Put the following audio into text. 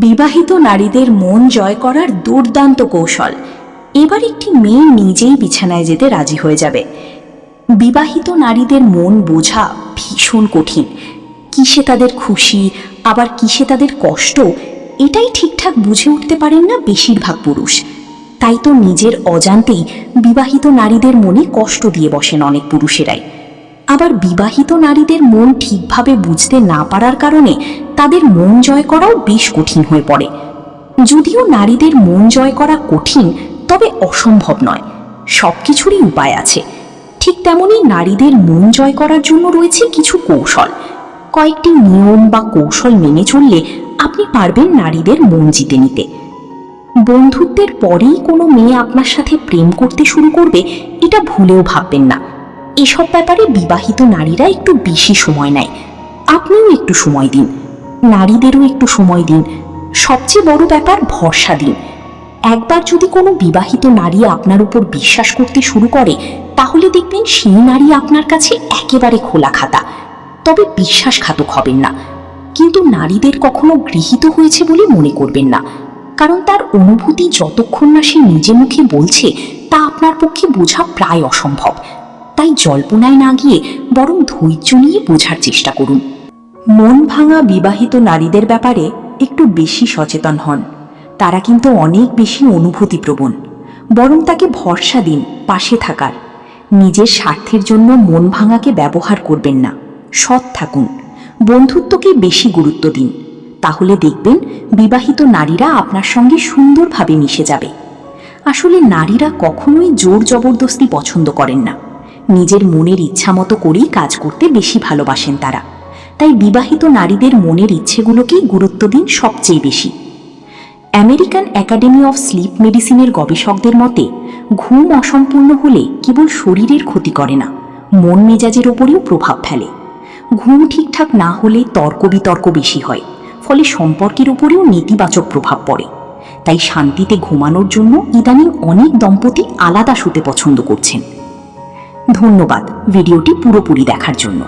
বিবাহিত নারীদের মন জয় করার দুর্দান্ত কৌশল। এবার একটি মেয়ে নিজেই বিছানায় যেতে রাজি হয়ে যাবে। বিবাহিত নারীদের মন বোঝা ভীষণ কঠিন। কিসে তাদের খুশি আবার কিসে তাদের কষ্ট, এটাই ঠিকঠাক বুঝে উঠতে পারেন না বেশিরভাগ পুরুষ। তাই তো নিজের অজান্তেই বিবাহিত নারীদের মনে কষ্ট দিয়ে বসেন অনেক পুরুষেরাই। আবার বিবাহিত নারীদের মন ঠিকভাবে বুঝতে না পারার কারণে তাদের মন জয় করাও বেশ কঠিন হয়ে পড়ে। যদিও নারীদের মন জয় করা কঠিন, তবে অসম্ভব নয়। সব কিছুরই উপায় আছে। ঠিক তেমনই নারীদের মন জয় করার জন্য রয়েছে কিছু কৌশল। কয়েকটি নিয়ম বা কৌশল মেনে চললে আপনি পারবেন নারীদের মন জিতে নিতে। বন্ধুত্বের পরেই কোনো মেয়ে আপনার সাথে প্রেম করতে শুরু করবে, এটা ভুলেও ভাববেন না। এসব ব্যাপারে বিবাহিত নারীরা একটু বেশি সময় নেয়। আপনিও একটু সময় দিন, নারীদেরও একটু সময় দিন। সবচেয়ে বড় ব্যাপার ভরসা দিন। একবার যদি কোনো বিবাহিত নারী আপনার উপর বিশ্বাস করতে শুরু করে, তাহলে দেখবেন সেই নারী আপনার কাছে একেবারে খোলা খাতা। তবে বিশ্বাসঘাতক হবেন না, কিন্তু নারীদের কখনো গৃহীত হয়েছে বলে মনে করবেন না। কারণ তার অনুভূতি যতক্ষণ না সে নিজে মুখে বলছে, তা আপনার পক্ষে বোঝা প্রায় অসম্ভব। তাই জল্পনায় না গিয়ে বরং ধৈর্য নিয়ে বোঝার চেষ্টা করুন। মন ভাঙা বিবাহিত নারীদের ব্যাপারে একটু বেশি সচেতন হন। তারা কিন্তু অনেক বেশি অনুভূতিপ্রবণ। বরং তাকে ভরসা দিন পাশে থাকার। নিজের স্বার্থের জন্য মন ভাঙাকে ব্যবহার করবেন না। সৎ থাকুন, বন্ধুত্বকে বেশি গুরুত্ব দিন। তাহলে দেখবেন বিবাহিত নারীরা আপনার সঙ্গে সুন্দরভাবে মিশে যাবে। আসলে নারীরা কখনোই জোর জবরদস্তি পছন্দ করেন না। নিজের মনের ইচ্ছা মতো করেই কাজ করতে বেশি ভালোবাসেন তারা। তাই বিবাহিত নারীদের মনের ইচ্ছেগুলোকেই গুরুত্ব দিন সবচেয়ে বেশি। আমেরিকান একাডেমি অফ স্লিপ মেডিসিনের গবেষকদের মতে, ঘুম অসম্পূর্ণ হলে কেবল শরীরের ক্ষতি করে না, মন মেজাজের ওপরেও প্রভাব ফেলে। ঘুম ঠিকঠাক না হলে তর্ক বিতর্ক বেশি হয়, ফলে সম্পর্কের উপরেও নেতিবাচক প্রভাব পড়ে। তাই শান্তিতে ঘুমানোর জন্য ইদানিং অনেক দম্পতি আলাদা শুতে পছন্দ করছেন। ধন্যবাদ ভিডিওটি পুরোপুরি দেখার জন্য।